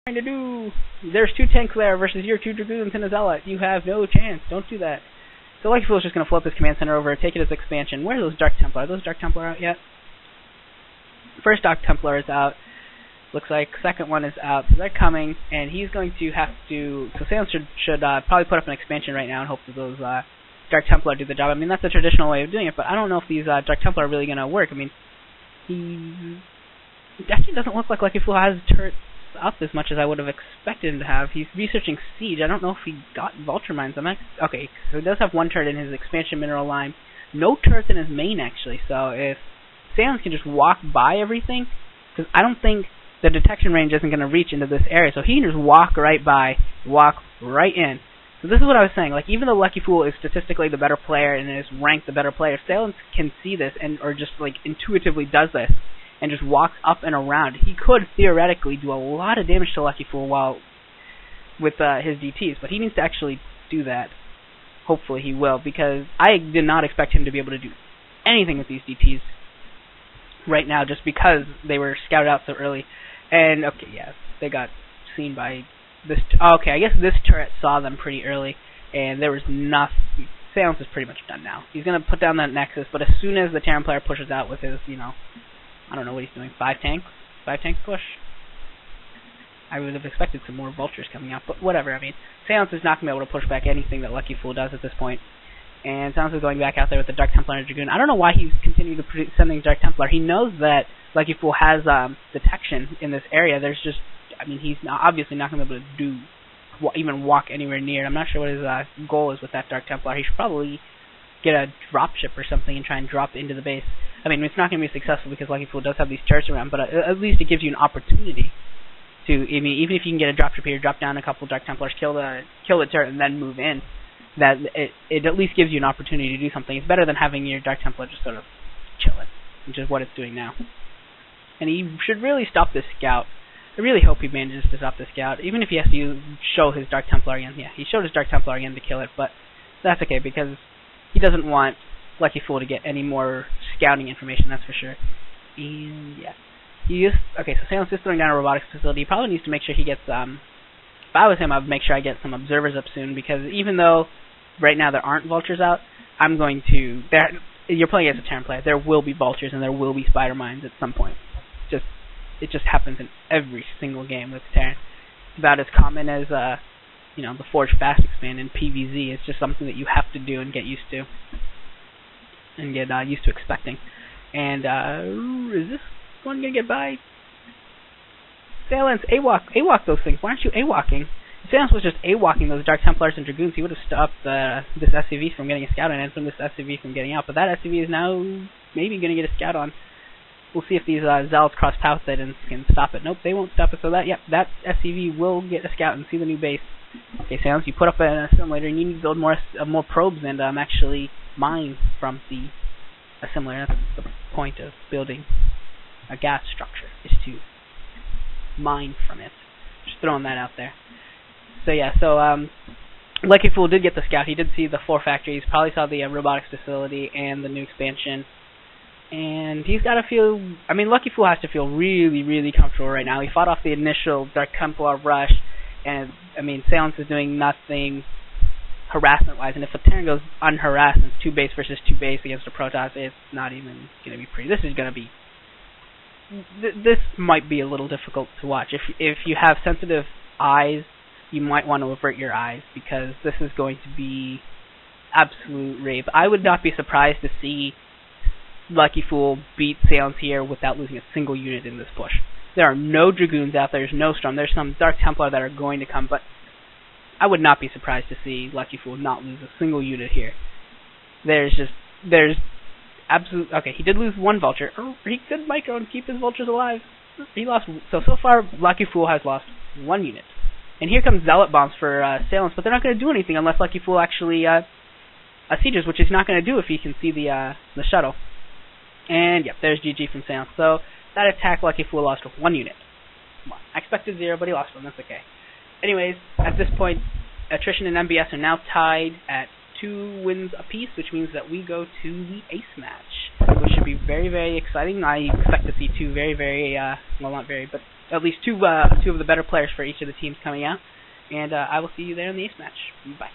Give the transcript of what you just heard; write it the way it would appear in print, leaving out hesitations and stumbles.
trying to do? There's 2 tanks there versus your 2 dragoons and a zealot. You have no chance. Don't do that. So LuckyFool is just going to flip his command center over, take it as expansion. Where are those Dark Templar? Are those Dark Templar out yet? First Dark Templar is out. Looks like second one is out. So they're coming, and he's going to have to... So Sailence should probably put up an expansion right now and hope that those Dark Templar do the job. I mean, that's a traditional way of doing it, but I don't know if these Dark Templar are really going to work. I mean, it actually doesn't look like LuckyFool has turrets up as much as I would have expected him to have. He's researching Siege. I don't know if he got Vulture Mines. Okay, so he does have 1 turret in his expansion mineral line. No turrets in his main, actually. So if Sailence can just walk by everything, because I don't think the detection range isn't going to reach into this area, so he can just walk right by, walk right in. So this is what I was saying. Like, even though LuckyFool is statistically the better player and is ranked the better player, Sailence can see this or just like intuitively does this and just walks up and around. He could theoretically do a lot of damage to LuckyFool with his DTs, but he needs to actually do that. Hopefully he will, because I did not expect him to be able to do anything with these DTs right now, just because they were scouted out so early. And okay, yeah, they got seen by this. Okay, I guess this turret saw them pretty early, and there was nothing. Sailence is pretty much done now. He's gonna put down that Nexus, but as soon as the Terran player pushes out with his, I don't know what he's doing, 5 tank push. I would have expected some more vultures coming out, but whatever. I mean, Sailence is not going to be able to push back anything that LuckyFool does at this point. And Sailence is going back out there with the Dark Templar and Dragoon. I don't know why he's continuing to sending Dark Templar. He knows that LuckyFool has detection in this area. There's just, I mean, he's obviously not going to be able to even walk anywhere near it. I'm not sure what his goal is with that Dark Templar. He should probably get a dropship or something and try and drop into the base. I mean, it's not going to be successful because LuckyFool does have these turrets around, but at least it gives you an opportunity to, I mean, even if you can get a dropship here, drop down a couple Dark Templars, kill the turret, and then move in, that it at least gives you an opportunity to do something. It's better than having your Dark Templar just sort of chilling, which is what it's doing now. And he should really stop this scout. I really hope he manages to stop the scout, even if he has to show his Dark Templar again. Yeah, he showed his Dark Templar again to kill it, but that's okay, because he doesn't want LuckyFool to get any more scouting information, that's for sure. And yeah, okay, so Sailence is throwing down a robotics facility. He probably needs to make sure he gets, if I was him, I would make sure I get some observers up soon, because even though right now there aren't vultures out, I'm going to, you're playing as a Terran player, there will be vultures and there will be spider mines at some point. It just happens in every single game with Terran. It's about as common as, the Forge Fast Expand in PvZ. It's just something that you have to do and get used to. And get used to expecting. And, is this one going to get by? Sailence, AWOC those things. Why aren't you AWOCing? If Sailence was just AWOCing those Dark Templars and Dragoons, he would have stopped this SCV from getting a scout on and from this SCV from getting out. But that SCV is now maybe going to get a scout on. We'll see if these Zealots cross paths it and can stop it. Nope, they won't stop it. So that SCV will get a scout and see the new base. Okay, Sailence, you put up an assimilator and you need to build more probes and actually mine from the assimilator. That's the point of building a gas structure, is to mine from it. Just throwing that out there. So yeah, LuckyFool did get the scout. He did see the 4 factories, probably saw the robotics facility and the new expansion. And he's got to feel, I mean, LuckyFool has to feel really, really comfortable right now. He fought off the initial Dark Templar rush, and, I mean, Sailence is doing nothing harassment-wise, and if a Terran goes unharassed and it's 2 base versus 2 base against a Protoss, it's not even going to be pretty. This is going to be, this might be a little difficult to watch. If you have sensitive eyes, you might want to avert your eyes, because this is going to be absolute rape. I would not be surprised to see LuckyFool beat Sailence here without losing a single unit in this push. There are no Dragoons out there, there's no Storm, there's some Dark Templar that are going to come, but I would not be surprised to see LuckyFool not lose a single unit here. There's absolute, okay, he did lose 1 vulture, or he could micro and keep his vultures alive. He lost, so far LuckyFool has lost 1 unit. And here comes Zealot Bombs for Sailence, but they're not going to do anything unless LuckyFool actually sieges, which he's not going to do if he can see the shuttle. And yep, there's GG from Sailence. So that attack, LuckyFool lost 1 unit. I expected 0, but he lost 1. That's okay. Anyways, at this point, attrition and MBS are now tied at 2 wins apiece, which means that we go to the ace match, which should be very, very exciting. I expect to see two very, very, well, not very, but at least two of the better players for each of the teams coming out. And I will see you there in the ace match. Bye.